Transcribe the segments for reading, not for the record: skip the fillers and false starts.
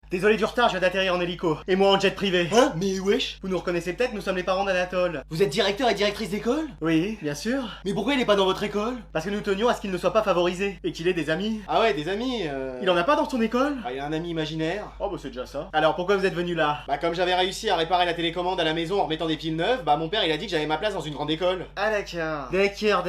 Désolé du retard, je viens d'atterrir en hélico. Et moi en jet privé. Hein? Mais wesh? Vous nous reconnaissez peut-être, nous sommes les parents d'Anatole. Vous êtes directeur et directrice d'école? Oui, bien sûr. Mais pourquoi il est pas dans votre école? Parce que nous tenions à ce qu'il ne soit pas favorisé. Et qu'il ait des amis. Ah ouais, des amis, Il en a pas dans son école? Ah, il a un ami imaginaire. Oh bah c'est déjà ça. Alors pourquoi vous êtes venu là? Bah comme j'avais réussi à réparer la télécommande à la maison en remettant des piles neuves, bah mon père il a dit que j'avais ma place dans une grande école. Ah d'accord. D'accord.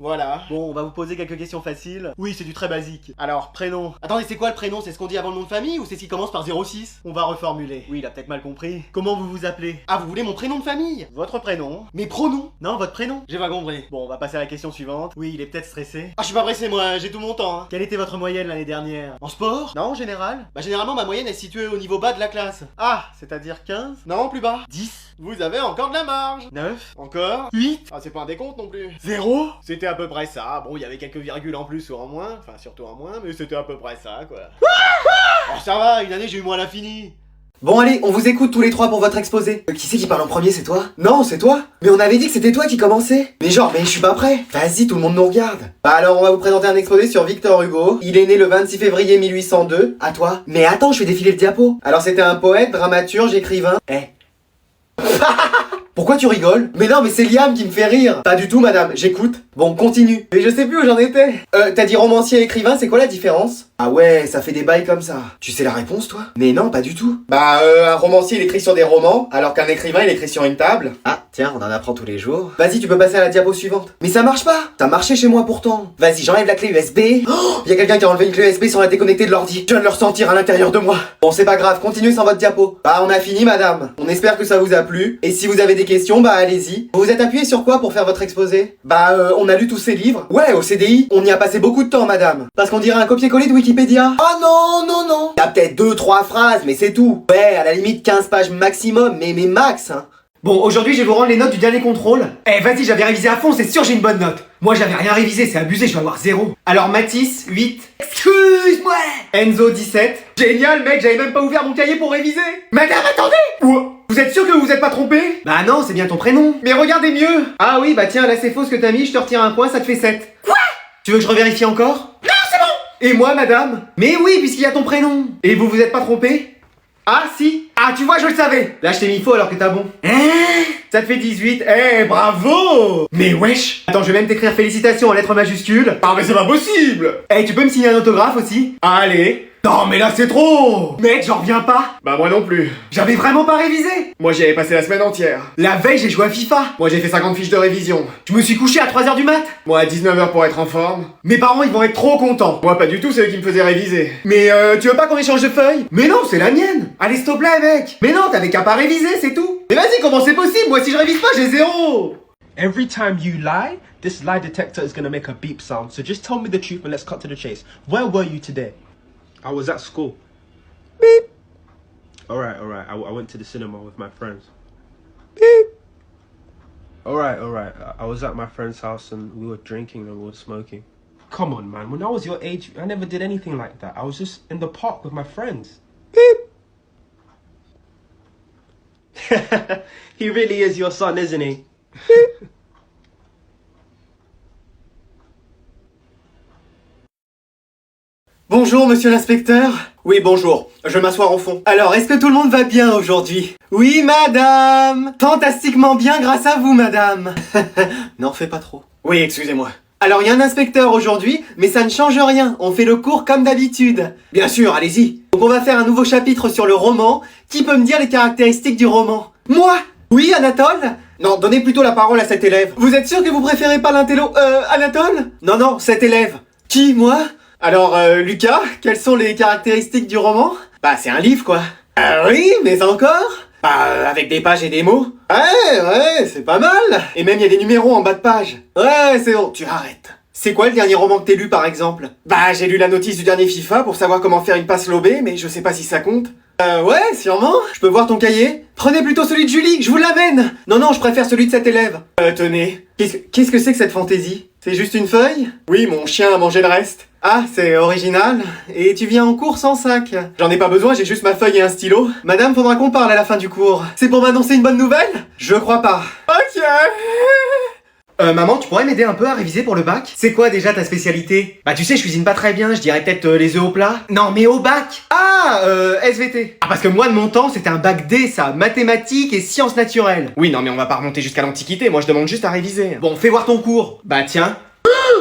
Voilà. Bon, on va vous poser quelques questions faciles. Oui, c'est du très basique. Alors, prénom. Attendez, c'est quoi le prénom? C'est ce qu'on dit avant le nom de famille ou c'est ce qui commence par 06? On va reformuler. Oui, il a peut-être mal compris. Comment vous vous appelez? Ah, vous voulez mon prénom de famille? Votre prénom? Mes pronoms? Non, votre prénom? J'ai pas compris. Bon, on va passer à la question suivante. Oui, il est peut-être stressé. Ah, je suis pas pressé moi, j'ai tout mon temps, hein. Quelle était votre moyenne l'année dernière? En sport? Non, en général? Bah généralement ma moyenne est située au niveau bas de la classe. Ah, c'est-à-dire 15? Non, plus bas. 10? Vous avez encore de la marge. 9? Encore? 8? Ah, c'est pas un décompte non plus. 0? C'était à peu près ça. Bon, il y avait quelques virgules en plus ou en moins, enfin surtout en moins, mais c'était à peu près ça, quoi. Oh, ça va, une année j'ai eu moins à l'infini. Bon allez, on vous écoute tous les trois pour votre exposé. Qui c'est qui parle en premier, c'est toi? Non, c'est toi. Mais on avait dit que c'était toi qui commençais. Mais je suis pas prêt. Vas-y, tout le monde nous regarde. Bah alors, on va vous présenter un exposé sur Victor Hugo. Il est né le 26 février 1802. À toi. Mais attends, je fais défiler le diapo. Alors c'était un poète, dramaturge, écrivain. Pourquoi tu rigoles? Mais non, mais c'est Liam qui me fait rire. Pas du tout, madame, j'écoute. Bon, continue. Mais je sais plus où j'en étais. T'as dit romancier et écrivain, c'est quoi la différence? Ah ouais, ça fait des bails comme ça. Tu sais la réponse, toi? Mais non, pas du tout. Bah, un romancier, il écrit sur des romans, alors qu'un écrivain, il écrit sur une table. Ah, tiens, on en apprend tous les jours. Vas-y, tu peux passer à la diapo suivante. Mais ça marche pas. Ça marchait chez moi pourtant. Vas-y, j'enlève la clé USB. Oh, y a quelqu'un qui a enlevé une clé USB sans la déconnecter de l'ordi. Je viens de le ressentir à l'intérieur de moi. Bon, c'est pas grave, continuez sans votre diapo. Bah, on a fini, madame. On espère que ça vous a plu. Et si vous avez des questions, bah allez-y. Vous vous êtes appuyé sur quoi pour faire votre exposé? Bah, on a lu tous ces livres. Ouais, au CDI, on y a passé beaucoup de temps, madame. Parce qu'on dirait un copier-coller de Wikipédia. Oh non. Y a peut-être 2-3 phrases, mais c'est tout. Ouais, à la limite 15 pages maximum, mais max, hein. Bon, aujourd'hui, je vais vous rendre les notes du dernier contrôle. Eh, vas-y, j'avais révisé à fond, c'est sûr j'ai une bonne note. Moi, j'avais rien révisé, c'est abusé, je vais avoir 0. Alors, Mathis, 8. Excuse-moi. Enzo, 17. Génial, mec, j'avais même pas ouvert mon cahier pour réviser. Madame, attendez. Ouah. Vous êtes sûr que vous vous êtes pas trompé? Bah non, c'est bien ton prénom. Mais regardez mieux. Ah oui, bah tiens, là c'est faux ce que t'as mis, je te retire un point, ça te fait 7. Quoi? Tu veux que je revérifie encore? Non, c'est bon. Et moi, madame? Mais oui, puisqu'il y a ton prénom. Et vous vous êtes pas trompé? Ah si. Ah, tu vois, je le savais. Là, je t'ai mis faux alors que t'as bon. Ça te fait 18. Eh, bravo. Mais wesh. Attends, je vais même t'écrire félicitations en lettres majuscules. Ah, mais c'est pas possible. Eh, tu peux me signer un autographe aussi? Allez. Non, mais là, c'est trop. Mec, j'en reviens pas. Bah moi non plus. J'avais vraiment pas révisé. Moi j'y avais passé la semaine entière. La veille, j'ai joué à FIFA. Moi j'ai fait 50 fiches de révision. Je me suis couché à 3h du mat. Moi à 19h pour être en forme. Mes parents, ils vont être trop contents. Moi pas du tout, c'est eux qui me faisaient réviser. Mais tu veux pas qu'on échange de feuilles? Mais non, c'est la mienne. Allez, stop là, mec. Mais non, t'avais qu'à pas réviser, c'est tout. Mais vas-y, comment c'est possible? Moi, si je révise pas, j'ai 0. Every time you lie, this lie detector is gonna make a beep sound. So just tell me the truth and let's cut to the chase. Where were you today? I was at school. Beep. Alright. I went to the cinema with my friends. Beep. Alright. I was at my friend's house and we were drinking and we were smoking. Come on, man. When I was your age, I never did anything like that. I was just in the park with my friends. Beep. He really is your son, isn't he? Beep. Bonjour, monsieur l'inspecteur. Oui, bonjour. Je vais m'asseoir au fond. Alors, est-ce que tout le monde va bien aujourd'hui? Oui, madame. Fantastiquement bien grâce à vous, madame. N'en fais pas trop. Oui, excusez-moi. Alors, il y a un inspecteur aujourd'hui, mais ça ne change rien. On fait le cours comme d'habitude. Bien sûr, allez-y. Donc, on va faire un nouveau chapitre sur le roman. Qui peut me dire les caractéristiques du roman? Moi? Oui, Anatole? Non, donnez plutôt la parole à cet élève. Vous êtes sûr que vous préférez pas l'intello... Anatole? Non, cet élève. Qui, moi? Alors, Lucas, quelles sont les caractéristiques du roman? Bah, c'est un livre, quoi. Oui, mais encore? Bah, avec des pages et des mots. Ouais, c'est pas mal. Et même, il y a des numéros en bas de page. Ouais, c'est bon, tu arrêtes. C'est quoi le dernier roman que t'as lu, par exemple? Bah, j'ai lu la notice du dernier FIFA pour savoir comment faire une passe lobée, mais je sais pas si ça compte. Ouais, sûrement. Je peux voir ton cahier? Prenez plutôt celui de Julie, je vous l'amène. Non, je préfère celui de cet élève. Tenez. Qu'est-ce que c'est que cette fantaisie? C'est juste une feuille? Oui, mon chien a mangé le reste. Ah, c'est original. Et tu viens en cours sans sac? J'en ai pas besoin, j'ai juste ma feuille et un stylo. Madame, faudra qu'on parle à la fin du cours. C'est pour m'annoncer une bonne nouvelle? Je crois pas. Ok. Maman, tu pourrais m'aider un peu à réviser pour le bac? C'est quoi déjà ta spécialité? Bah tu sais, je cuisine pas très bien, je dirais peut-être les œufs au plat. Non, mais au bac! Ah, SVT. Ah, parce que moi de mon temps, c'était un bac D, ça, mathématiques et sciences naturelles. Oui, non mais on va pas remonter jusqu'à l'Antiquité, moi je demande juste à réviser. Bon, fais voir ton cours. Bah tiens.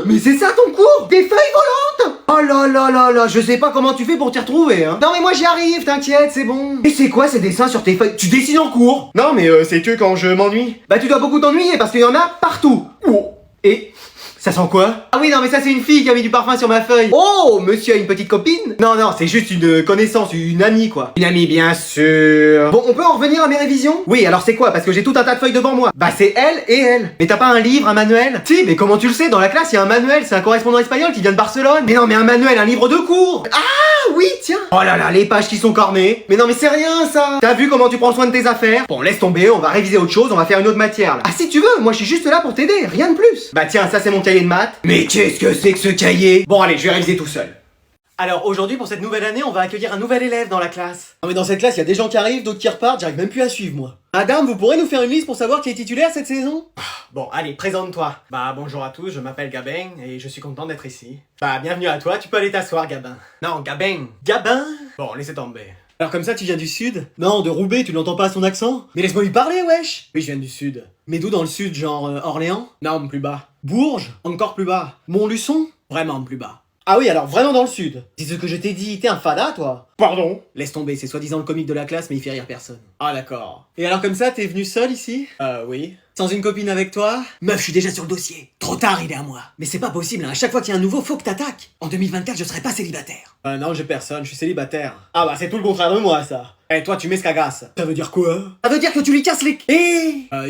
Mais c'est ça ton cours? Des feuilles volantes? Oh là là là là, je sais pas comment tu fais pour t'y retrouver, hein. Non mais moi j'y arrive, t'inquiète, c'est bon. Et c'est quoi ces dessins sur tes feuilles? Tu dessines en cours? Non mais c'est que quand je m'ennuie. Bah tu dois beaucoup t'ennuyer parce qu'il y en a partout. Oh. Et... ça sent quoi? Ah oui, non mais ça c'est une fille qui a mis du parfum sur ma feuille. Oh, monsieur a une petite copine? Non, non, c'est juste une connaissance, une amie quoi. Une amie bien sûr. Bon, on peut en revenir à mes révisions? Oui, alors c'est quoi? Parce que j'ai tout un tas de feuilles devant moi. Bah c'est elle et elle. Mais t'as pas un livre, un manuel? Si, mais comment tu le sais? Dans la classe, il y a un manuel, c'est un correspondant espagnol qui vient de Barcelone. Mais non, mais un manuel, un livre de cours. Ah oui, tiens. Oh là là, les pages qui sont cornées. Mais non mais c'est rien ça. T'as vu comment tu prends soin de tes affaires? Bon, laisse tomber, on va réviser autre chose, on va faire une autre matière là. Ah si tu veux, moi je suis juste là pour t'aider, rien de plus. Bah tiens, ça c'est mon cahier de maths. Mais qu'est-ce que c'est que ce cahier? Bon allez, je vais réviser tout seul. Alors aujourd'hui pour cette nouvelle année, on va accueillir un nouvel élève dans la classe. Non mais dans cette classe, il y a des gens qui arrivent, d'autres qui repartent, j'arrive même plus à suivre moi. Madame, vous pourrez nous faire une liste pour savoir qui est titulaire cette saison? Bon, allez, présente-toi. Bah bonjour à tous, je m'appelle Gabin et je suis content d'être ici. Bah bienvenue à toi, tu peux aller t'asseoir Gabin. Non, Gabin. Gabin? Bon, laissez tomber. Alors comme ça, tu viens du sud? Non, de Roubaix, tu l'entends pas à son accent? Mais laisse-moi lui parler, wesh! Oui, je viens du sud. Mais d'où dans le sud, genre Orléans? Non, plus bas. Bourges? Encore plus bas. Montluçon? Vraiment plus bas. Ah oui, alors vraiment dans le sud. C'est ce que je t'ai dit, t'es un fada, toi? Pardon? Laisse tomber, c'est soi-disant le comique de la classe, mais il fait rire personne. Ah d'accord. Et alors comme ça, t'es venu seul ici? Oui. Sans une copine avec toi? Meuf, je suis déjà sur le dossier. Trop tard, il est à moi. Mais c'est pas possible, hein. À chaque fois qu'il y a un nouveau, faut que t'attaques. En 2024, je serai pas célibataire. Non, j'ai personne, je suis célibataire. Ah bah c'est tout le contraire de moi, ça. Eh, toi, tu m'escagasses. Ça veut dire quoi? Ça veut dire que tu lui casses les...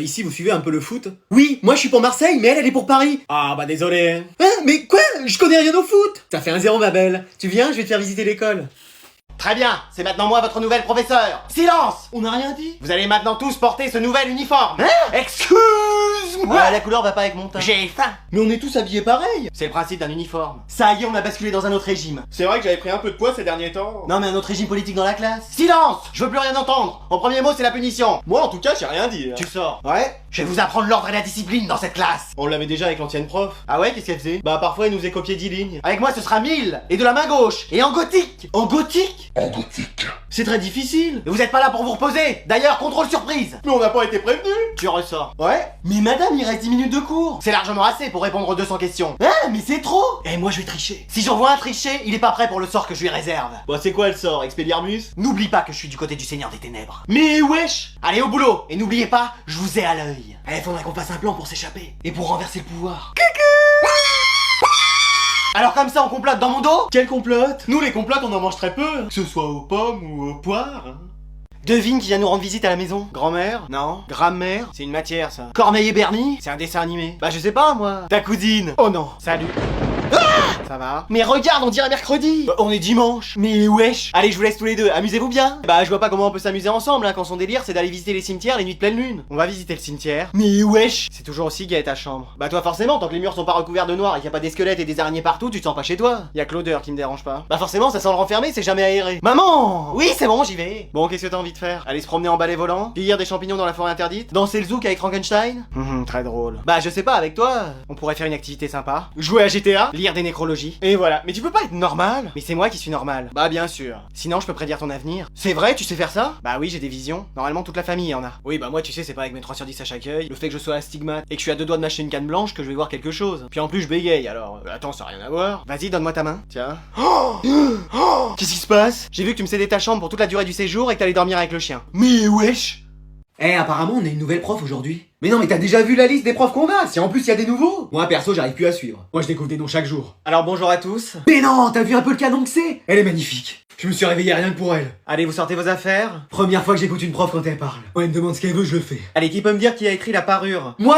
Ici, vous suivez un peu le foot? Oui, moi je suis pour Marseille, mais elle est pour Paris. Ah bah désolé. Hein? Mais quoi? Je connais rien au foot. Ça fait 1-0, ma belle. Tu viens, je vais te faire visiter l'école. Très bien, c'est maintenant moi votre nouvel professeur. Silence! On n'a rien dit. Vous allez maintenant tous porter ce nouvel uniforme. Excuse-moi. La couleur va pas avec mon teint. J'ai faim. Mais on est tous habillés pareil. C'est le principe d'un uniforme. Ça y est, on a basculé dans un autre régime. C'est vrai que j'avais pris un peu de poids ces derniers temps. Non mais un autre régime politique dans la classe. Silence! Je veux plus rien entendre. Mon premier mot, c'est la punition. Moi, en tout cas, j'ai rien dit. Tu sors. Ouais. Je vais vous apprendre l'ordre et la discipline dans cette classe. On l'avait déjà avec l'ancienne prof. Ah ouais, qu'est-ce qu'elle faisait? Bah parfois, elle nous est copié 10 lignes. Avec moi, ce sera 1000 et de la main gauche et en gothique. En gothique? C'est très difficile. Mais vous êtes pas là pour vous reposer. D'ailleurs, contrôle surprise. Mais on n'a pas été prévenus. Tu ressors. Ouais. Mais madame, il reste 10 minutes de cours. C'est largement assez pour répondre aux 200 questions. Hein, mais c'est trop. Et moi, je vais tricher. Si j'en vois un tricher, il est pas prêt pour le sort que je lui réserve. Bah c'est quoi le sort? Expelliarmus? N'oublie pas que je suis du côté du Seigneur des Ténèbres. Mais wesh! Allez au boulot. Et n'oubliez pas, je vous ai à l'œil. Eh, faudrait qu'on fasse un plan pour s'échapper. Et pour renverser le pouvoir. Alors comme ça, on complote dans mon dos? Quel complote? Nous les complotes on en mange très peu, que ce soit aux pommes ou aux poires. Hein. Devine qui vient nous rendre visite à la maison. Grand-mère? Non. Grammaire? C'est une matière ça. Corneille et Bernie? C'est un dessin animé. Bah je sais pas moi. Ta cousine? Oh non. Salut. Ça va? Mais regarde, on dirait mercredi. Bah, on est dimanche. Mais wesh. Allez, je vous laisse tous les deux, amusez-vous bien. Bah je vois pas comment on peut s'amuser ensemble hein, quand son délire c'est d'aller visiter les cimetières les nuits de pleine lune. On va visiter le cimetière. Mais wesh. C'est toujours aussi gai ta chambre. Bah toi forcément, tant que les murs sont pas recouverts de noir et qu'il y a pas des squelettes et des araignées partout, tu te sens pas chez toi. Y a que l'odeur qui me dérange pas. Bah forcément, ça sent le renfermé, c'est jamais aéré. Maman. Oui, c'est bon, j'y vais. Bon, qu'est-ce que t'as envie de faire? Aller se promener en balai volant? Cueillir des champignons dans la forêt interdite? Danser le zouk avec Frankenstein? Très drôle. Bah je sais pas, avec toi, on pourrait faire une activité sympa. Jouer à GTA? Lire des nécrologies? Et voilà. Mais tu peux pas être normal? Mais c'est moi qui suis normal. Bah bien sûr. Sinon je peux prédire ton avenir. C'est vrai, tu sais faire ça? Bah oui, j'ai des visions. Normalement toute la famille en a. Oui, bah moi tu sais, c'est pas avec mes 3 sur 10 à chaque œil, le fait que je sois astigmate et que je suis à 2 doigts de m'acheter une canne blanche que je vais voir quelque chose. Puis en plus je bégaye alors. Attends, ça a rien à voir. Vas-y, donne-moi ta main. Tiens. Qu'est-ce qui se passe? J'ai vu que tu me cédais ta chambre pour toute la durée du séjour et que t'allais dormir avec le chien. Mais wesh. Apparemment on a une nouvelle prof aujourd'hui. Mais non mais t'as déjà vu la liste des profs qu'on a? Si en plus il y a des nouveaux? Moi perso j'arrive plus à suivre. Moi je découvre des noms chaque jour. Alors bonjour à tous. Mais non, t'as vu un peu le canon que c'est? Elle est magnifique. Je me suis réveillé rien que pour elle. Allez, vous sortez vos affaires. Première fois que j'écoute une prof quand elle parle. Quand elle me demande ce qu'elle veut, je le fais. Allez, qui peut me dire qui a écrit la parure? Moi.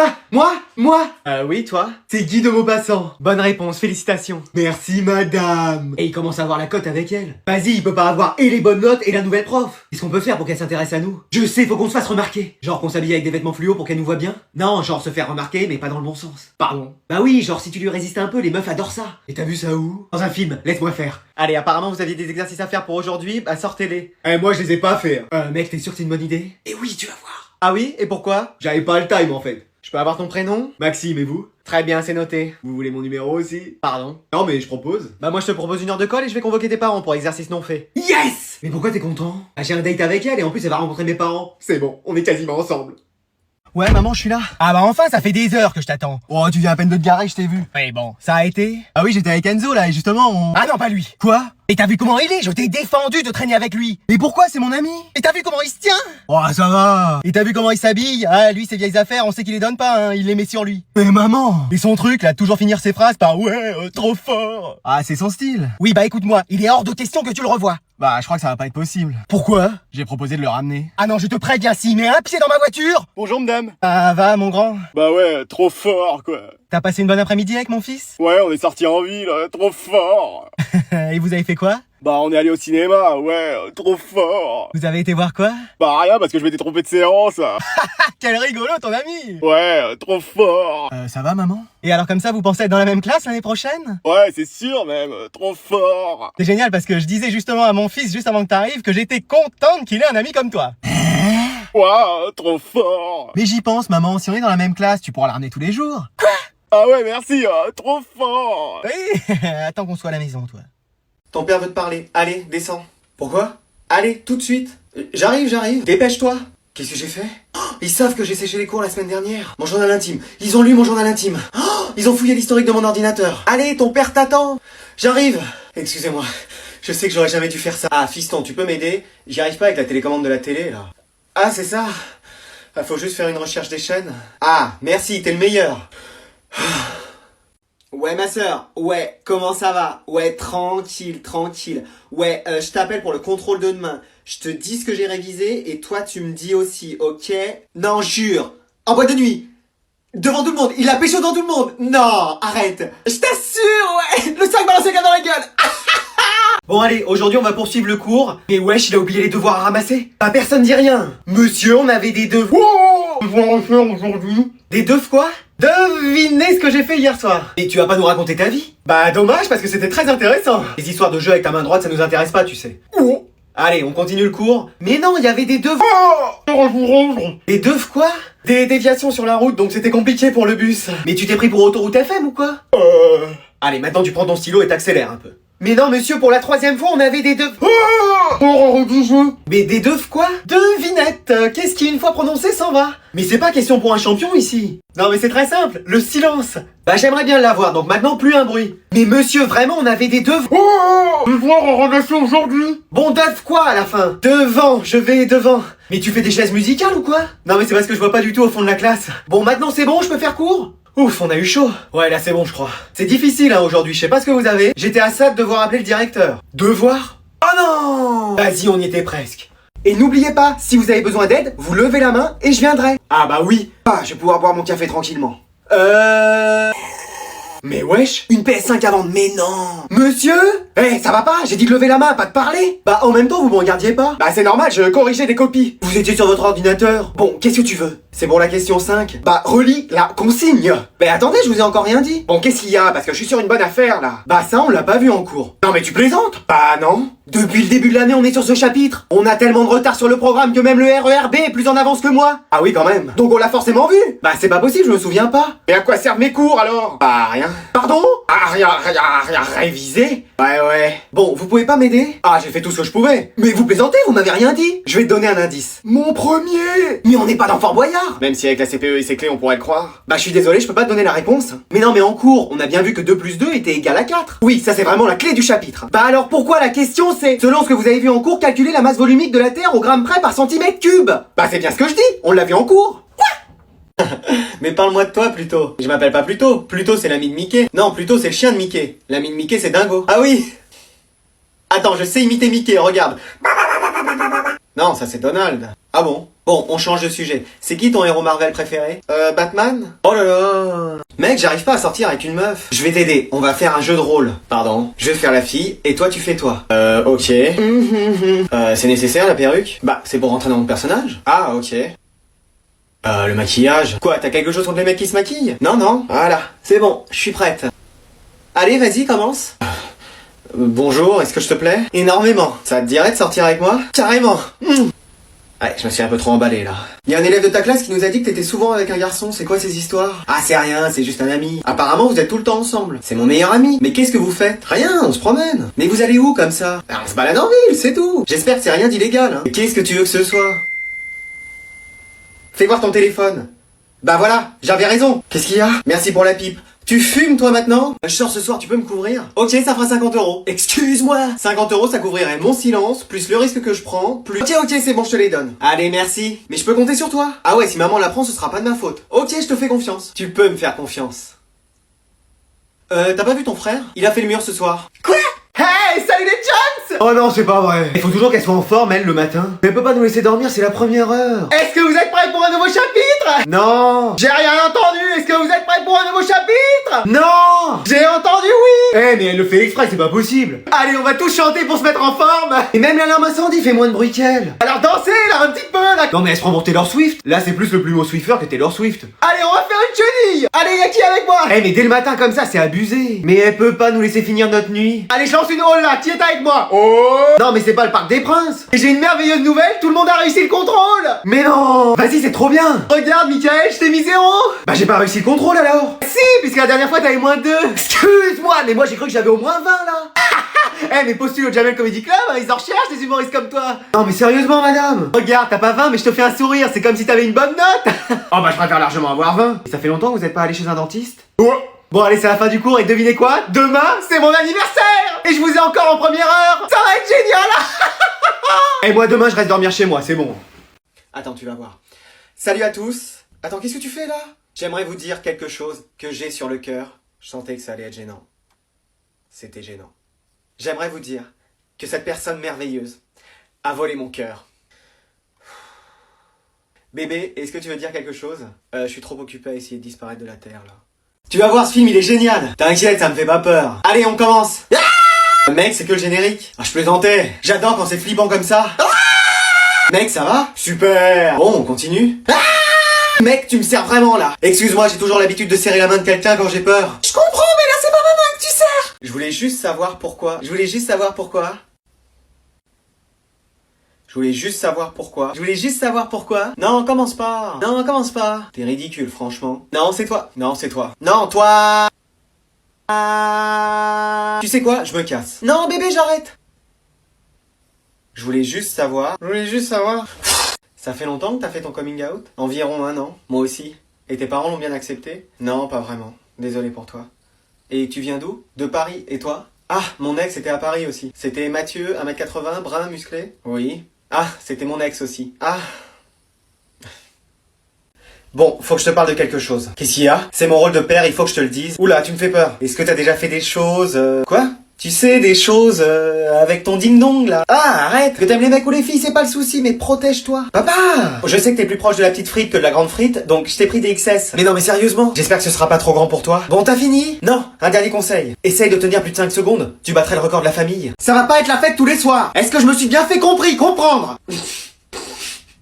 Oui, toi. C'est Guy de Maupassant. Bonne réponse, félicitations. Merci madame. Et il commence à avoir la cote avec elle. Vas-y, il peut pas avoir et les bonnes notes et la nouvelle prof. Qu'est-ce qu'on peut faire pour qu'elle s'intéresse à nous? Je sais, faut qu'on se fasse remarquer. Genre qu'on s'habille avec des vêtements fluo pour qu'elle nous voit bien? Non, genre se faire remarquer mais pas dans le bon sens. Pardon. Bah oui, genre si tu lui résistes un peu, les meufs adorent ça. Et t'as vu ça où? Dans un film, laisse-moi faire. Allez, apparemment vous aviez des exercices à faire pour aujourd'hui, bah sortez-les. Moi je les ai pas fait. Mec, t'es sûr que c'est une bonne idée? Et oui, tu vas voir. Ah oui? Et pourquoi? J'avais pas le time en fait. Je peux avoir ton prénom? Maxime, et vous? Très bien, c'est noté. Vous voulez mon numéro aussi? Pardon. Non, mais je propose. Bah moi je te propose 1 heure de colle et je vais convoquer tes parents pour exercice non fait. Yes! Mais pourquoi t'es content? Ah, j'ai un date avec elle et en plus elle va rencontrer mes parents. C'est bon, on est quasiment ensemble. Ouais maman, je suis là. Ah bah enfin, ça fait des heures que je t'attends. Oh, tu viens à peine de te garer, je t'ai vu. Oui bon, ça a été? Ah oui, j'étais avec Enzo là et justement on... Ah non, pas lui. Quoi? Et t'as vu comment il est? Je t'ai défendu de traîner avec lui. Mais pourquoi? C'est mon ami. Et t'as vu comment il se tient? Oh, ça va. Et t'as vu comment il s'habille? Ah, lui, ses vieilles affaires, on sait qu'il les donne pas, hein. Il les met sur lui. Mais maman. Et son truc, là, toujours finir ses phrases par ouais, trop fort. Ah, c'est son style. Oui, bah écoute-moi, il est hors de question que tu le revoies. Bah, je crois que ça va pas être possible. Pourquoi? J'ai proposé de le ramener. Ah non, je te préviens, s'il met un pied dans ma voiture. Bonjour madame. Ah, va, mon grand. Bah ouais, trop fort quoi. T'as passé une bonne après-midi avec mon fils? Ouais, on est sortis en ville, trop fort. Et vous avez fait quoi? Bah on est allé au cinéma, ouais, trop fort. Vous avez été voir quoi? Bah rien parce que je m'étais trompé de séance. Quel rigolo, ton ami. Ouais, trop fort. Ça va, maman? Et alors comme ça, vous pensez être dans la même classe l'année prochaine? Ouais, c'est sûr même, trop fort. C'est génial parce que je disais justement à mon fils juste avant que t'arrives que j'étais contente qu'il ait un ami comme toi. Waouh, trop fort. Mais j'y pense, maman, si on est dans la même classe, tu pourras la ramener tous les jours. Quoi? Ah ouais, merci, trop fort. Oui, attends qu'on soit à la maison, toi. Ton père veut te parler. Allez, descends. Pourquoi? Allez, tout de suite. J'arrive. Dépêche-toi. Qu'est-ce que j'ai fait? Oh, ils savent que j'ai séché les cours la semaine dernière. Mon journal intime. Ils ont lu mon journal intime. Oh, ils ont fouillé l'historique de mon ordinateur. Allez, ton père t'attend. J'arrive. Excusez-moi. Je sais que j'aurais jamais dû faire ça. Ah, fiston, tu peux m'aider? J'y arrive pas avec la télécommande de la télé, là. Ah, c'est ça. Ah, faut juste faire une recherche des chaînes. Ah, merci, t'es le meilleur. Ouais ma sœur, ouais, comment ça va? Ouais, tranquille. Ouais, je t'appelle pour le contrôle de demain. Je te dis ce que j'ai révisé et toi tu me dis aussi, ok? Non, jure. En boîte de nuit. Devant tout le monde. Il a pécho devant tout le monde. Non, arrête. Je t'assure, ouais. Le sac balancé dans la gueule. Bon allez, aujourd'hui on va poursuivre le cours. Mais wesh, il a oublié les devoirs à ramasser. Ah, personne dit rien. Monsieur, on avait des devoirs. Devoirs à faire aujourd'hui. Des devoirs quoi? Devinez ce que j'ai fait hier soir. Et tu vas pas nous raconter ta vie? Bah dommage parce que c'était très intéressant. Les histoires de jeu avec ta main droite ça nous intéresse pas, tu sais. Oh. Allez, on continue le cours. Mais non, il y avait des devoirs. Des devoirs quoi? Des déviations sur la route, donc c'était compliqué pour le bus. Mais tu t'es pris pour autoroute FM ou quoi? Allez, maintenant tu prends ton stylo et t'accélères un peu. Mais non monsieur, pour la 3e fois on avait des devoirs. Mais des devoirs quoi? Devinette. Qu'est-ce qui une fois prononcé s'en va? Mais c'est pas question pour un champion ici. Non mais c'est très simple, le silence. Bah j'aimerais bien l'avoir, donc maintenant plus un bruit. Mais monsieur, vraiment on avait des devoirs. Devoirs en relation aujourd'hui. Bon, dev quoi à la fin? Devant, je vais devant. Mais tu fais des chaises musicales ou quoi? Non mais c'est parce que je vois pas du tout au fond de la classe. Bon maintenant c'est bon, je peux faire cours? Ouf, on a eu chaud. Ouais, là c'est bon je crois. C'est difficile hein aujourd'hui, je sais pas ce que vous avez. J'étais à ça de devoir appeler le directeur. Devoir? Oh non! Vas-y, on y était presque. Et n'oubliez pas, si vous avez besoin d'aide, vous levez la main et je viendrai. Ah bah oui. Ah, je vais pouvoir boire mon café tranquillement. Mais wesh, une PS5 à vendre, mais non. Monsieur? Ça va pas? J'ai dit de lever la main, pas de parler. Bah en même temps, vous me regardiez pas. Bah c'est normal, je corrigeais des copies. Vous étiez sur votre ordinateur. Bon, qu'est-ce que tu veux? C'est pour la question 5. Bah relis la consigne. Mais attendez, je vous ai encore rien dit. Bon, qu'est-ce qu'il y a? Parce que je suis sur une bonne affaire là. Bah ça, on l'a pas vu en cours. Non mais tu plaisantes? Bah non. Depuis le début de l'année, on est sur ce chapitre. On a tellement de retard sur le programme que même le RERB est plus en avance que moi. Ah oui, quand même. Donc on l'a forcément vu. Bah c'est pas possible, je me souviens pas. Et à quoi servent mes cours alors? Bah rien. Pardon? Ah rien révisé? Ouais. Bon, vous pouvez pas m'aider? Ah, j'ai fait tout ce que je pouvais. Mais vous plaisantez, vous m'avez rien dit. Je vais te donner un indice. Mon premier. Mais on n'est pas dans Fort Boyard. Même si avec la CPE et ses clés, on pourrait le croire. Bah je suis désolé, je peux pas te donner la réponse. Mais non, mais en cours, on a bien vu que 2 plus 2 était égal à 4. Oui, ça c'est vraiment la clé du chapitre. Bah alors pourquoi la question c'est, selon ce que vous avez vu en cours, calculer la masse volumique de la Terre au gramme près par centimètre cube? Bah c'est bien ce que je dis, on l'a vu en cours. Mais parle-moi de toi plutôt. Je m'appelle pas Pluto. Pluto c'est l'ami de Mickey. Non, Pluto c'est le chien de Mickey. L'ami de Mickey c'est Dingo. Ah oui. Attends, je sais imiter Mickey, regarde. Non, ça c'est Donald. Ah bon? Bon, on change de sujet. C'est qui ton héros Marvel préféré? Batman? Oh là là. Mec, j'arrive pas à sortir avec une meuf. Je vais t'aider, on va faire un jeu de rôle. Pardon. Je vais faire la fille, et toi tu fais toi. Ok. C'est nécessaire la perruque? Bah, c'est pour rentrer dans mon personnage. Ah, ok. Le maquillage. Quoi, t'as quelque chose contre les mecs qui se maquillent? Non, voilà. C'est bon, je suis prête. Allez, vas-y, commence. Bonjour, est-ce que je te plais? Énormément. Ça te dirait de sortir avec moi? Carrément. Ouais, je me suis un peu trop emballé là. Il y a un élève de ta classe qui nous a dit que t'étais souvent avec un garçon, c'est quoi ces histoires? Ah c'est rien, c'est juste un ami. Apparemment vous êtes tout le temps ensemble. C'est mon meilleur ami. Mais qu'est-ce que vous faites? Rien, on se promène. Mais vous allez où comme ça? Ah, on se balade en ville, c'est tout. J'espère que c'est rien d'illégal, hein. Qu'est-ce que tu veux que ce soit? Fais voir ton téléphone. Bah voilà, j'avais raison. Qu'est-ce qu'il y a? Merci pour la pipe. Tu fumes toi maintenant? Je sors ce soir, tu peux me couvrir? Ok, ça fera 50 €. Excuse-moi. 50 €, ça couvrirait mon silence, plus le risque que je prends, plus... Ok, c'est bon, je te les donne. Allez, merci. Mais je peux compter sur toi? Ah ouais, si maman l'apprend, ce sera pas de ma faute. Ok, je te fais confiance. Tu peux me faire confiance. T'as pas vu ton frère? Il a fait le mur ce soir. Quoi? Hey, salut les chums! Oh non, c'est pas vrai. Il faut toujours qu'elle soit en forme, elle, le matin. Mais elle peut pas nous laisser dormir, c'est la première heure. Est-ce que vous êtes prêts pour un nouveau chapitre? Non. J'ai rien entendu. Est-ce que vous êtes prêts pour un nouveau chapitre? Non. J'ai entendu oui. Eh, mais elle le fait exprès, c'est pas possible. Allez, on va tous chanter pour se mettre en forme. Et même l'alarme incendie fait moins de bruit qu'elle. Alors dansez, là, un petit peu, là. Non, mais elle se prend pour Taylor Swift. Là, c'est plus le plus beau Swiffer que Taylor Swift. Allez, on va faire une chenille. Allez, y'a qui avec moi? Eh, mais dès le matin comme ça, c'est abusé. Mais elle peut pas nous laisser finir notre nuit. Allez, je lance une hall là, qui est avec moi? Oh! Non, mais c'est pas le Parc des Princes. Et j'ai une merveilleuse nouvelle, tout le monde a réussi le contrôle. Mais non! Vas-y, c'est trop bien. Regarde, Michael, je t'ai mis 0. Bah, j'ai pas réussi le contrôle alors. Si, puisque la dernière fois t'avais moins 2. Excuse-moi, mais moi j'ai cru que j'avais au moins 20 là. Eh, mais postule au Jamel Comedy Club, hein, ils en recherchent des humoristes comme toi. Non, mais sérieusement, madame. Regarde, t'as pas 20, mais je te fais un sourire, c'est comme si t'avais une bonne note. Oh, bah, je préfère largement avoir 20. Et ça fait longtemps que vous êtes pas allé chez un dentiste? Ouais. Bon allez, c'est la fin du cours et devinez quoi? Demain, c'est mon anniversaire! Et je vous ai encore en première heure! Ça va être génial! Et moi demain, je reste dormir chez moi, c'est bon. Attends, tu vas voir. Salut à tous. Attends, qu'est-ce que tu fais là? J'aimerais vous dire quelque chose que j'ai sur le cœur. Je sentais que ça allait être gênant. C'était gênant. J'aimerais vous dire que cette personne merveilleuse a volé mon cœur. Bébé, est-ce que tu veux dire quelque chose? Je suis trop occupé à essayer de disparaître de la Terre là. Tu vas voir, ce film, il est génial. T'inquiète, ça me fait pas peur. Allez, on commence. Ah mec, c'est que le générique. Ah, je plaisantais. J'adore quand c'est flippant comme ça. Ah mec, ça va? Super. Bon, on continue. Ah mec, tu me sers vraiment là. Excuse-moi, j'ai toujours l'habitude de serrer la main de quelqu'un quand j'ai peur. Je comprends, mais là, c'est pas ma main que tu serres. Je voulais juste savoir pourquoi. Je voulais juste savoir pourquoi. Non, commence pas. Non, commence pas. T'es ridicule, franchement. Non, c'est toi. Non, c'est toi. Non, toi. Tu sais quoi? Je me casse. Non, bébé, j'arrête. Je voulais juste savoir. Ça fait longtemps que t'as fait ton coming out? Environ 1 an. Moi aussi. Et tes parents l'ont bien accepté? Non, pas vraiment. Désolé pour toi. Et tu viens d'où? De Paris. Et toi? Ah, mon ex était à Paris aussi. C'était Mathieu, 1m80, brun, musclé? Oui. Ah, c'était mon ex aussi. Ah. Bon, faut que je te parle de quelque chose. Qu'est-ce qu'il y a? C'est mon rôle de père, il faut que je te le dise. Oula, tu me fais peur. Est-ce que t'as déjà fait des choses... Quoi? Tu sais, des choses avec ton ding-dong, là. Ah, arrête. Que t'aimes les mecs ou les filles, c'est pas le souci, mais protège-toi. Papa! Je sais que t'es plus proche de la petite frite que de la grande frite, donc je t'ai pris des XS. Mais non, mais sérieusement, j'espère que ce sera pas trop grand pour toi. Bon, t'as fini? Non, un dernier conseil. Essaye de tenir plus de 5 secondes. Tu battrais le record de la famille. Ça va pas être la fête tous les soirs. Est-ce que je me suis bien fait comprendre?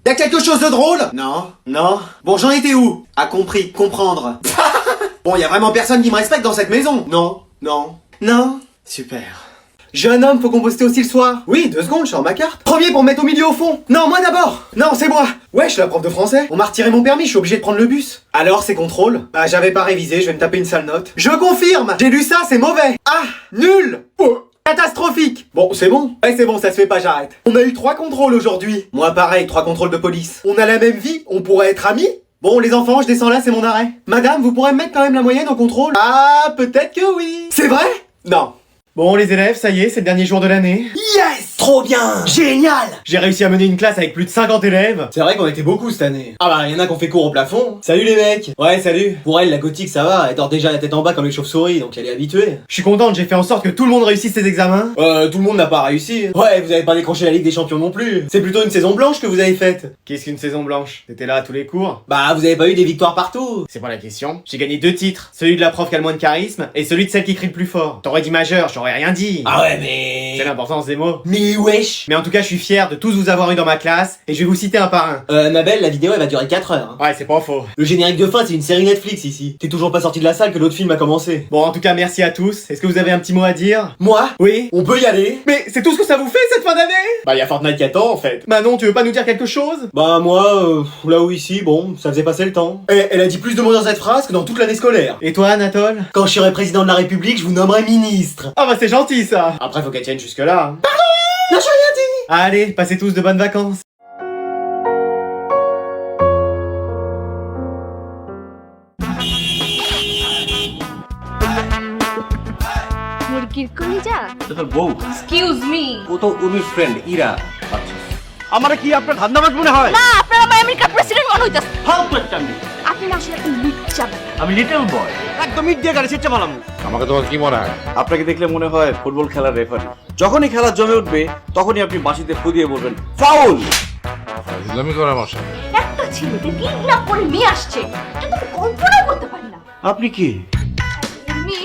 Y'a quelque chose de drôle? Non. Bon, j'en étais où? A compris, comprendre. Bon, y a vraiment personne qui me respecte dans cette maison. Non. Super. Jeune homme, faut composter aussi le soir. Oui, 2 secondes, je sors ma carte. Premier pour me mettre au milieu au fond. Non, moi d'abord. Non, c'est moi. Ouais, je suis la prof de français. On m'a retiré mon permis, je suis obligé de prendre le bus. Alors, c'est contrôle? Bah, j'avais pas révisé, je vais me taper une sale note. Je confirme. J'ai lu ça, c'est mauvais. Ah, nul. Oh. Catastrophique. Bon, c'est bon. Ouais, c'est bon, ça se fait pas, j'arrête. On a eu 3 contrôles aujourd'hui. Moi, pareil, 3 contrôles de police. On a la même vie, on pourrait être amis. Bon, les enfants, je descends là, c'est mon arrêt. Madame, vous pourrez me mettre quand même la moyenne au contrôle? Ah, peut-être que oui. C'est vrai? Non. Bon, les élèves, ça y est, c'est le dernier jour de l'année. Yes! Trop bien! Génial! J'ai réussi à mener une classe avec plus de 50 élèves. C'est vrai qu'on était beaucoup cette année. Ah bah, y'en a qu'on fait cours au plafond. Salut les mecs! Ouais, salut. Pour elle, la gothique, ça va, elle dort déjà la tête en bas comme les chauves-souris, donc elle est habituée. Je suis contente, j'ai fait en sorte que tout le monde réussisse ses examens. Tout le monde n'a pas réussi. Ouais, vous avez pas décroché la Ligue des Champions non plus. C'est plutôt une saison blanche que vous avez faite. Qu'est-ce qu'une saison blanche? T'étais là à tous les cours? Bah, vous avez pas eu des victoires partout. C'est pas la question. J'ai gagné 2 titres. Celui de la prof qui a le moins de charisme, et celui de celle qui crie le plus fort. T'aurais dit majeur, j'aurais t'aurais rien dit. Ah ouais, mais... C'est l'importance des mots. Mais wesh. Mais en tout cas, je suis fier de tous vous avoir eu dans ma classe, et je vais vous citer un par un. Ma belle, la vidéo elle va durer 4 heures. Ouais, c'est pas faux. Le générique de fin, c'est une série Netflix ici. T'es toujours pas sorti de la salle que l'autre film a commencé. Bon, en tout cas, merci à tous. Est-ce que vous avez un petit mot à dire? Moi? Oui? On peut y aller? Mais c'est tout ce que ça vous fait cette fin d'année? Bah y a Fortnite qui attend en fait. Manon, tu veux pas nous dire quelque chose? Bah moi, là où ici, bon, ça faisait passer le temps. Elle a dit plus de mots dans cette phrase que dans toute l'année scolaire. Et toi, Anatole? Quand je serai président de la République, je vous nommerai ministre. Ah bah c'est gentil ça. Après faut qu'elle tienne jusque là. Non, j'ai rien dit. Allez, passez tous de bonnes vacances. মুরগির কলিজা তোর বউ excuse me ও তো উর্মির ফ্রেন্ড ইরা। আচ্ছা আমার কি আপনার ধান্দাবাজ মনে হয়? না আপনার আমার আমেরিকার প্রেসিডেন্ট মনে হইতাছে ফালতু একটা মেয়ে। আপনি না আসলে একটা লুচ্চা আমি লিটল বয়। একদম ইট দিয়ে গাড়ি ছিটতে পারলাম। আমাকে তোমার কি মনে হয়? আপনাকে দেখলে মনে হয় ফুটবল খেলার রেফারি। যখনই খেলা জমে উঠবে তখনই আপনি বাঁশিতে ফু দিয়ে বলবেন ফাউল। ইসলামি করা মশা। একটা ছেলেকে কিডন্যাপ করে নিয়ে আসছে এটা তো কল্পনা করতে পারি না। আপনি কি? আমি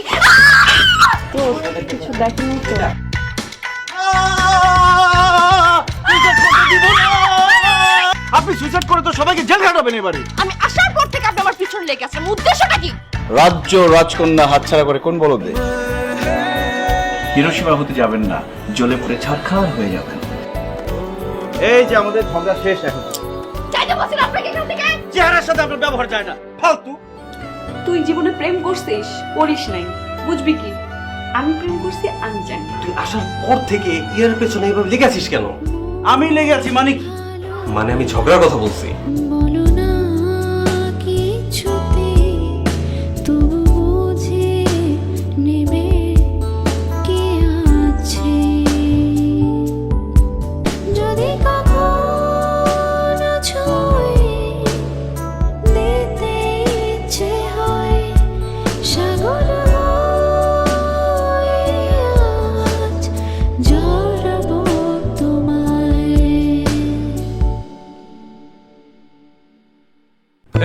তো কিছু দেখিনি তো আপনি সুইসাইড করে তো সবাইকে জেল খাটাবেন এবারে। আমি আসার পর থেকে আপনি আমার পিছনে লেগে আছেন উদ্দেশ্যটা কি? রাজ্য রাজকন্যা হাতছাড়া করে কোন বলদে? হিরোশিমা হতে যাবেন না, জ্বলে পড়ে ছারখার হয়ে যাবেন। এই যে আমাদের ঝগড়া শেষ এখন। চাইতে বলছেন আপনাকে এখান থেকে? চেহারার সাথে আপনার ব্যবহার যায় না, ফালতু। তুই জীবনে প্রেম করছিস, করিস নাই, বুঝবি কি? আমি প্রেম করছি, আমি জানি। তুই আসার পর থেকে ইয়ার পেছনে এভাবে লেগে আছিস কেন? আমি লেগে আছি মানে কি? মানে আমি ঝগড়ার কথা বলছি।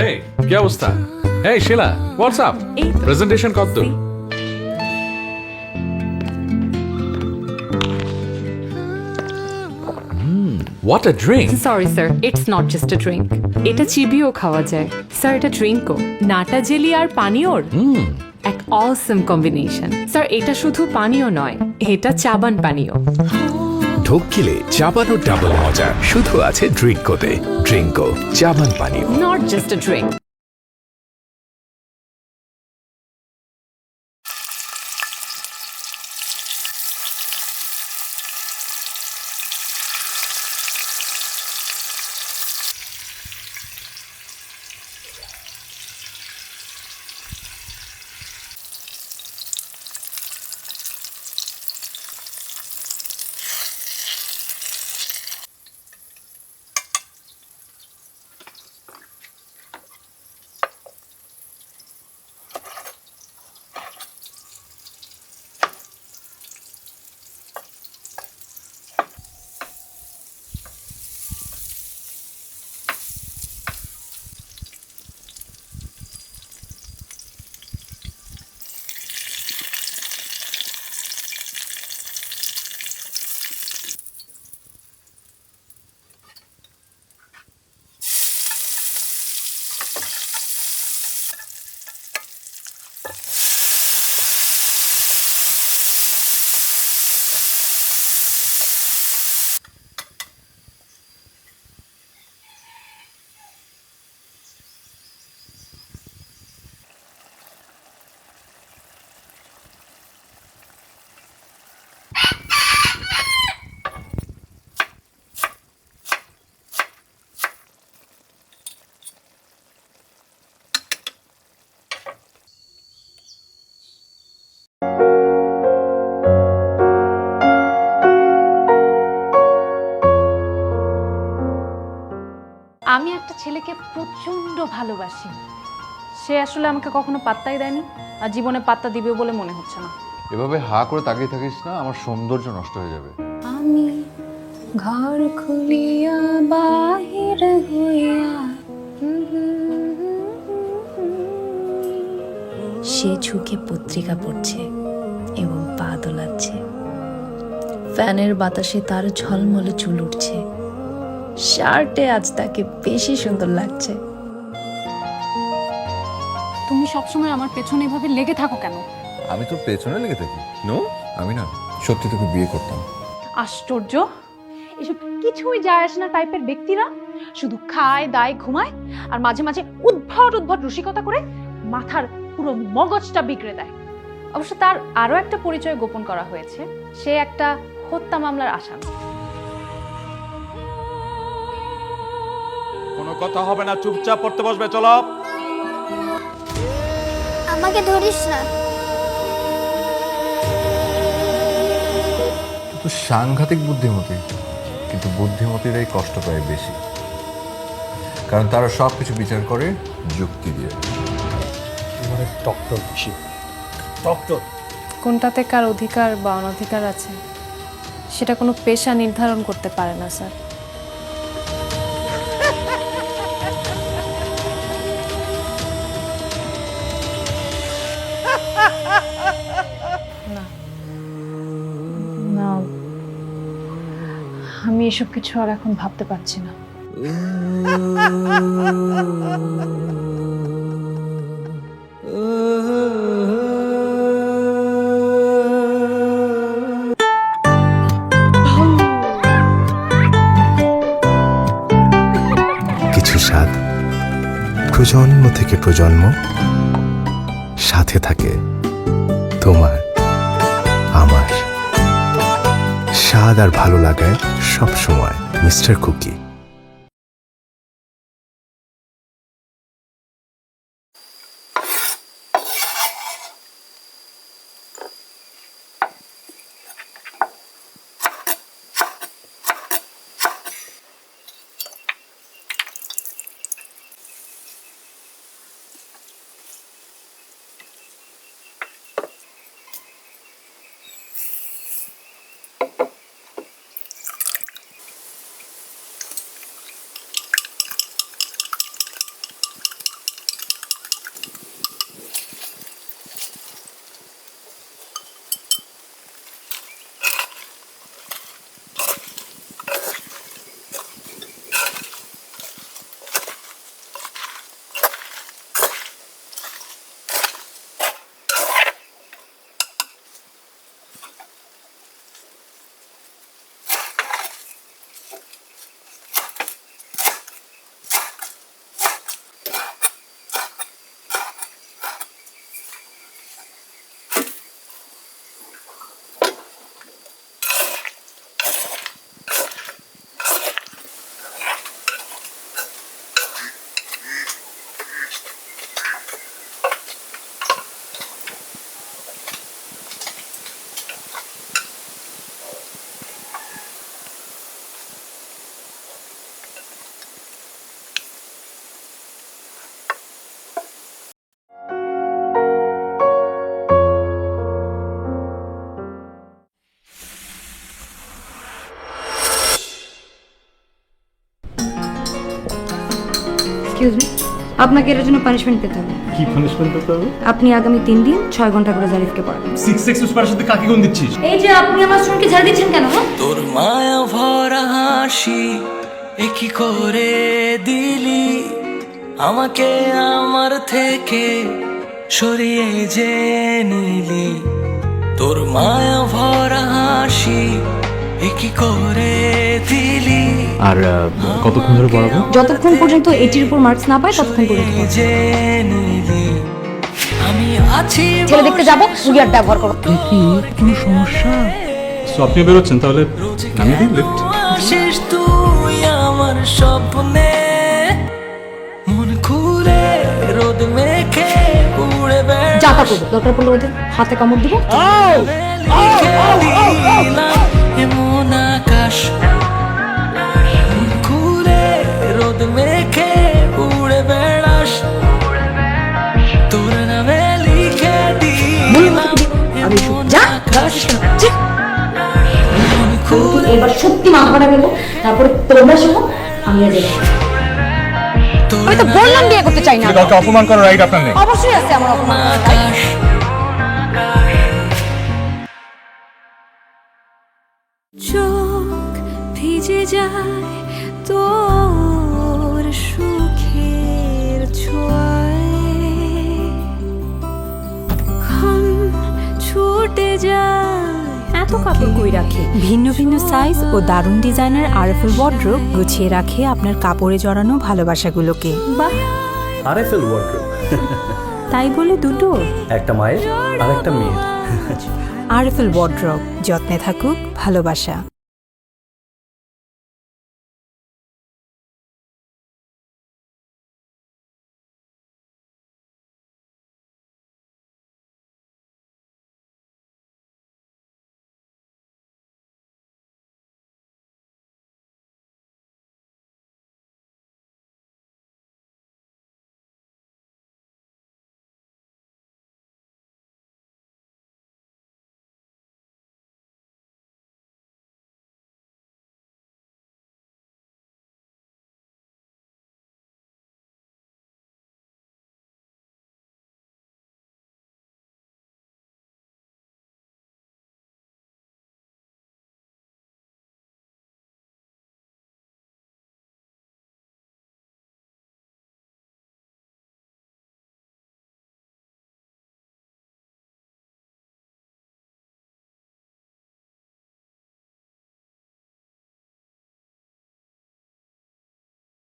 এই কি অবস্থা? এই শিলা, হোয়াটস আপ? প্রেজেন্টেশন কত দূর? What a drink! Sorry sir, it's not just আ ড্রিঙ্ক। এটা চিবিয়েও খাওয়া যায়। স্যার এটা ড্রিঙ্কও, নাটা জেলি আর পানীয়র এক অসম কম্বিনেশন। স্যার এটা শুধু পানীয় নয়, এটা চাবান পানীয়। ঢোক গিলে চাবানো ডাবল মজা শুধু আছে ড্রিঙ্কোতে। ড্রিঙ্কো চাবান পানীয়, নট জাস্ট আ ড্রিঙ্ক। আমি একটা ছেলেকে প্রচন্ড ভালোবাসি। সে আসলে আমাকে কখনো পাত্তাই দেয়নি, আর জীবনে পাত্তা দিবে বলে মনে হচ্ছে না। এভাবে হা করে তাকিয়ে থাকিস না, আমার সৌন্দর্য নষ্ট হয়ে যাবে। আমি ঘর খুলিয়া বাহির হইয়া, সে ঝুঁকে পত্রিকা পড়ছে এবং পা মতো লাগছে। ফ্যানের বাতাসে তার ঝলমলে চুল উঠছে, শার্টে আজ তাকে বেশি সুন্দর লাগছে। তুমি সবসময় আমার পেছনে এভাবে লেগে থাকো কেন? আমি তোর পেছনে লেগে থাকি? নো, আমি না, সত্যি তোকে বিয়ে করতাম। আশ্চর্য, এসব কিছুই যায় আসে না টাইপের ব্যক্তিরা শুধু খায় দায় ঘুমায় আর মাঝে মাঝে উদ্ভট উদ্ভট রসিকতা করে মাথার পুরো মগজটা বিগড়ে দেয়। অবশ্য তার আরো একটা পরিচয় গোপন করা হয়েছে, সে একটা হত্যা মামলার আসামি। কোনো কথা হবে না, চুপচাপ পড়তে বসবে। চলো। আমাকে ধরিস না। তুই তো সাংঘাতিক বুদ্ধিমতী, কিন্তু বুদ্ধিমতীরাই কষ্ট পায় বেশি, কারণ তারা সবকিছু বিচার করে যুক্তি দিয়ে। ডক্টর ডক্টর কোনটাতে কার অধিকার বা অনধিকার আছে সেটা কোনো পেশা নির্ধারণ করতে পারে না স্যার। না, আমি এসব কিছু আর এখন ভাবতে পারছি না। কিছু স্বাদ প্রজন্ম থেকে প্রজন্ম সাথে থাকে, তোমার আমার। স্বাদ আর ভালো লাগায় সব সময় মিস্টার কুকি। আপনাকে এর জন্য পানিশমেন্ট পেতে হবে। কি পানিশমেন্ট পেতে হবে? আপনি আগামী 3 দিন 6 ঘন্টা করে জারিফকে পড়াবেন। 6 এক্সপ্রেস সাথে কাকে কোন দিচ্ছিস? এই যে আপনি আমার স্টুডেন্টকে ঝাড় দিচ্ছেন কেন? তোর মায়া ভরা হাসি একই করে দিলি আমাকে আমার থেকে সরিয়ে যে নিলি। তোর মায়া ভরা হাসি একই করে দিলি। আর কতক্ষণ ধরে পড়াবো? যতক্ষণ পর্যন্ত 80 এর উপর মার্কস না পায় ততক্ষণ পর্যন্ত। আমি আছি ছেলে দেখতে যাব, রুগিয়ার ব্যবহার করব। কি কোনো সমস্যা? সো আপনি বেরোচ্ছেন, তাহলে নামিয়ে দিন লিফট। শেষ তুই আমার স্বপ্নে মন খুলে রোদ মেখে উড়ে বেড়া। যা তা করব, দরকার পড়লে ওদের হাতে কামড় দিব। এমন আকাশ মন খুলে রোদ মেখে উড়ে বেড়াস। তোর নামে লিখে দিলাম এমন আকাশ। এবার সত্যি মা ভাড়া গেল, তারপরে তোমরা শোনো আমি আজ যাব। আমি তো বললাম বিয়ে করতে চাই না। কাউকে অপমান করার রাইট আপনার নেই। অবশ্যই আছে আমার অপমান করার রাইট। যায় তোর সুখের ছোঁয়ায়, ক্ষণ ছুটে যায়। এত কাপড় কই রাখে? ভিন্ন ভিন্ন সাইজ ও দারুণ ডিজাইনের আরএফএল ওয়ার্ড্রোব গুছিয়ে রাখে আপনার কাপড়ে জড়ানো ভালোবাসাগুলোকে। বাহ, আরএফএল ওয়ার্ড্রোব। তাই বলে দুটো? একটা মায়ের আর একটা মেয়ের। আরএফএল ওয়ার্ড্রোব, যত্নে থাকুক ভালোবাসা।